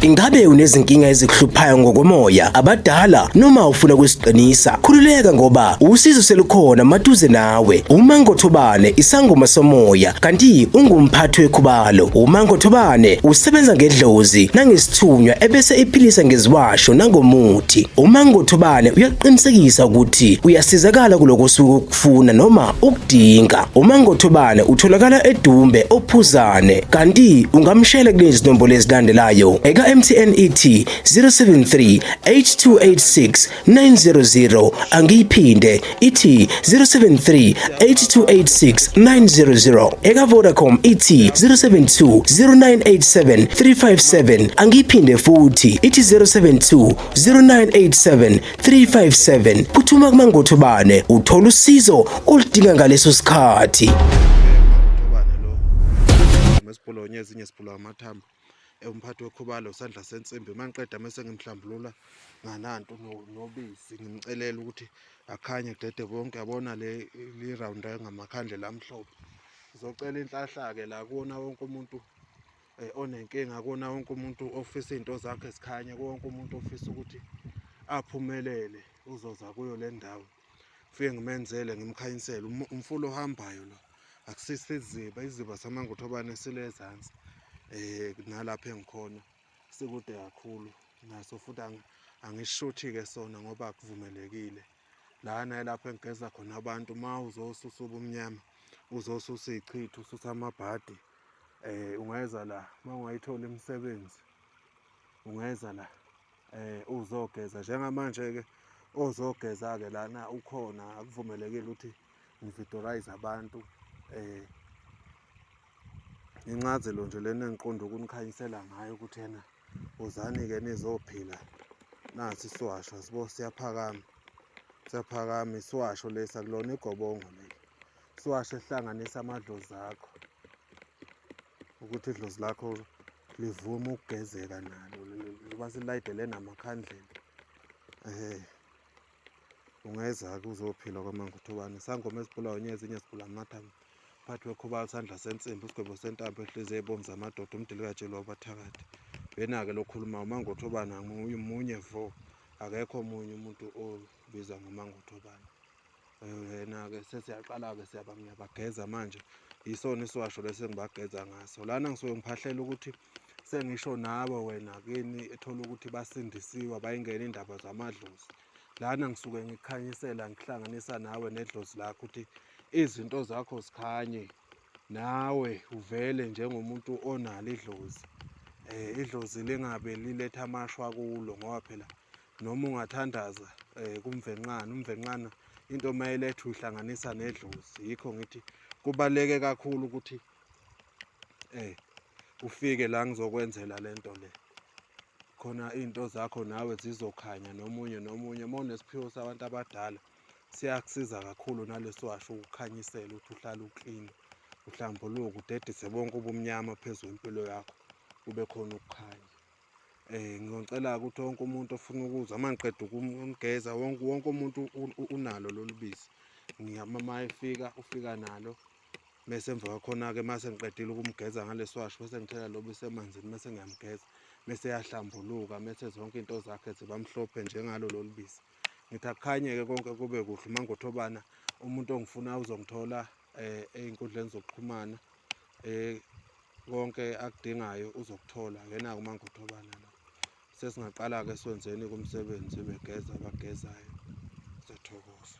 Ingabe unezinkinga ezikuhluphayo ngokomoya, abadala noma ufuna kusiqinisa? Khululeka ngoba usizo selukhona maduze nawe. uMangothobane isangoma somoya kanti ungumphathi wekhubalo. uMangothobane usebenza ngedlozi nangesithunywa ebese iphilisa ngeziwasho nangomuthi. uMangothobane uyaqinisekisa ukuthi uyasizakala kuloko osuke ukufuna noma ukudinga. uMangothobane utholakala eDumbe ophuzane kanti ungamshela kulezi zinombolo ezilandelayo. Eka MTN ethi 073 8286 900 angiyiphinde ithi 073 8286 900. Eka Vodacom ithi 072 0987 357 angiyiphinde futhi ithi 072 0987 357. Phuthuma kuMangothobane uthola usizo oludinga ngaleso sikhathi. Mesipolonye ezinye sipula amathambo umphathi wekhubalo usandla sensimbi mangiqeda mase ngimhlambulula ngananto nobisi ngimcelela ukuthi akhanye kudede bonke yabona le round ngamakhandlela amhlophe. Ngizocela inhlahla ke la kuona wonke umuntu onenkinga, kuona wonke umuntu ofisa izinto zakhe zikhanye, wonke umuntu ofisa ukuthi aphumelele uzoza kuyo le ndawo. Fike ngimenzele ngimkhanyisele umfulo ohambayo lo akusisi iziba saMangothobane silezansi nalapha engikhona sikude kakhulu naso futhi angishuthi ke sona ngoba akuvumelekile lana lapha engigeza khona abantu. Ma uzosusa ubumnyama uzosusa izichithu ususa amabhadi ungeza la ma ungayithola imisebenzi ungeza la uzogeza njengamanje ke ozogeza ke lana ukhona akuvumelekile ukuthi ngividorize abantu incazelo nje lena engiqonda ukunikhanyisela ngayo ukuthi yena uzani ke nizophila. Nasi isiwasho sibo siyaphakama isiwasho lesa kulona igobongo leli isiwasho ehlanganisa amadlozi akho ukuthi idlozi lakho livume ukugezeka nalo liba silayidele namakhandlela. Ungeza ke uzophila kwaMangothobane sangoma esipulayo nyezinye sipula amathambo phathi wekhubalo sandla sensimbi isigwebo sentambo ehliziyo ebomvu zamadoda umdilikatshe lo bathakathi. Yena-ke lokhuluma uMangothobane ngumunye vo akekho omunye umuntu obizwa ngoMangothobane. Yena-ke sesiyaqala-ke siyabageza manje yisona isiwasho lesi engibageza ngaso. Lana ngisuke ngiphahlela ukuthi sengisho nawe wena kini ethola ukuthi basindisiwe bayingena indaba zamadlozi. Lana ngisuke ngikukhanyisela ngihlanganisa nawe nedlozi lakho ukuthi izinto zakho zikhanye nawe uvele njengomuntu onalo idlozi. Idlozi lingabe liletha amashwa kulo ngoba phela noma ungathandaza umvenqana into mayiletha uyihlanganisa nedlozi. Yikho ngithi kubaleke kakhulu ukuthi ufike la ngizokwenzela lento le khona into zakho nawe zizokhanya nomunye uma unesiphiwo sabantu abadala siyakusiza kakhulu nalesiwasho ukukhanyisela ukuthi uhlale uklini uhlambuluke udedise bonke ubumnyama phezulu impilo yakho kube khona ukukhanya. Ngicela ukuthi wonke umuntu ofuna ukuzwa mangiqeda ukumgeza wonke umuntu unalo lolu bisi ngiyama ufika nalo bese emva kwakhona-ke mase ngiqedile ukumgeza ngalesiwasho bese ngithela lo bisi emanzini bese ngiyamgeza bese yahlambuluka bese zonke into zakhe ziba mhlophe njengalo lolu bisi. Ngithi akukhanye-ke konke kube kuhle. uMangothobane umuntu ongifuna uzongithola ey'nkundleni zokuxhumana konke akudingayo uzokuthola yena-ke uMangothobane lo. Sesingaqala-ke siwenzeni kumsebenzi begeza abagezayo. Siyathokoza.